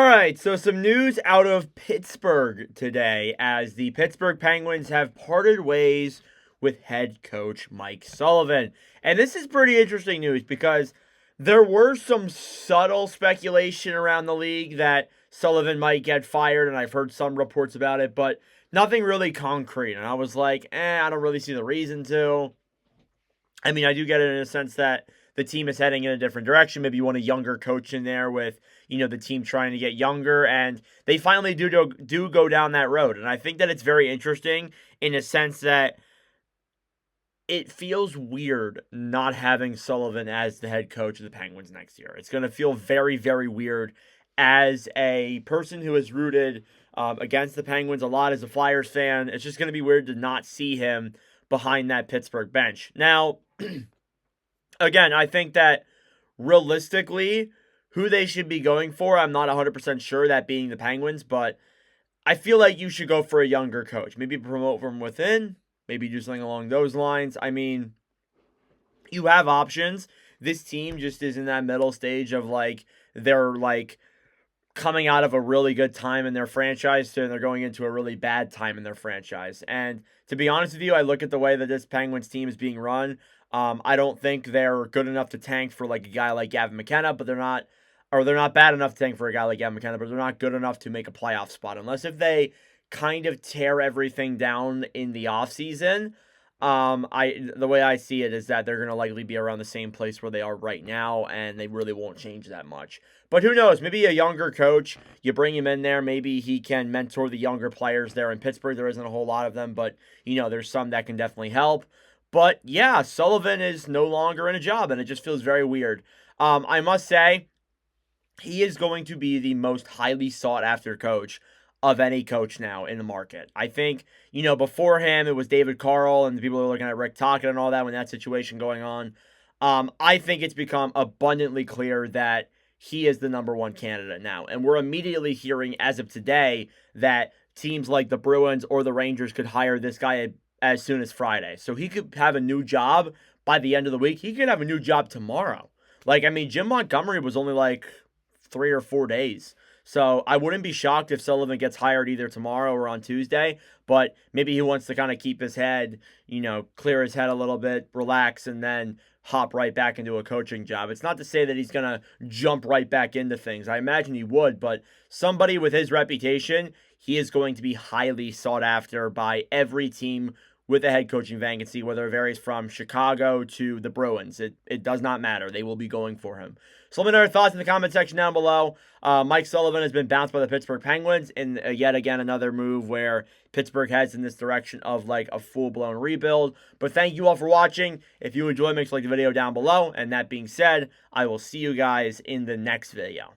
right, so some news out of Pittsburgh today as the Pittsburgh Penguins have parted ways with head coach Mike Sullivan. And this is pretty interesting news because there were some subtle speculation around the league that Sullivan might get fired, and I've heard some reports about it, but nothing really concrete. And I was like, I don't really see the reason to. I mean, I do get it in a sense that the team is heading in a different direction. Maybe you want a younger coach in there with, the team trying to get younger, and they finally do go down that road. And I think that it's very interesting in a sense that it feels weird not having Sullivan as the head coach of the Penguins next year. It's going to feel very, very weird as a person who has rooted against the Penguins a lot as a Flyers fan. It's just going to be weird to not see him behind that Pittsburgh bench. Now, again, I think that realistically, who they should be going for, I'm not 100% sure, that being the Penguins, but I feel like you should go for a younger coach. Maybe promote from within, maybe do something along those lines. I mean, you have options. This team just is in that middle stage of they're coming out of a really good time in their franchise and they're going into a really bad time in their franchise. And to be honest with you, I look at the way that this Penguins team is being run. I don't think they're good enough to tank for a guy like Gavin McKenna, but they're not bad enough to tank for a guy like Gavin McKenna, but they're not good enough to make a playoff spot. Unless if they kind of tear everything down in the offseason, the way I see it is that they're going to likely be around the same place where they are right now, and they really won't change that much. But who knows? Maybe a younger coach, you bring him in there, maybe he can mentor the younger players there in Pittsburgh. There isn't a whole lot of them, but, there's some that can definitely help. But, yeah, Sullivan is no longer in a job, and it just feels very weird. I must say, he is going to be the most highly sought-after coach of any coach now in the market. I think, before him, it was David Carl, and the people are looking at Rick Tocchet and all that when that situation going on. I think it's become abundantly clear that he is the number one candidate now. And we're immediately hearing, as of today, that teams like the Bruins or the Rangers could hire this guy as soon as Friday. So he could have a new job by the end of the week. He could have a new job tomorrow. Jim Montgomery was only 3 or 4 days. So I wouldn't be shocked if Sullivan gets hired either tomorrow or on Tuesday, but maybe he wants to kind of keep his head, clear his head a little bit, relax, and then hop right back into a coaching job. It's not to say that he's going to jump right back into things. I imagine he would, but somebody with his reputation, he is going to be highly sought after by every team with a head coaching vacancy, whether it varies from Chicago to the Bruins. It does not matter. They will be going for him. So let me know your thoughts in the comment section down below. Mike Sullivan has been bounced by the Pittsburgh Penguins in yet again another move where Pittsburgh heads in this direction of a full-blown rebuild. But thank you all for watching. If you enjoyed, make sure to like the video down below. And that being said, I will see you guys in the next video.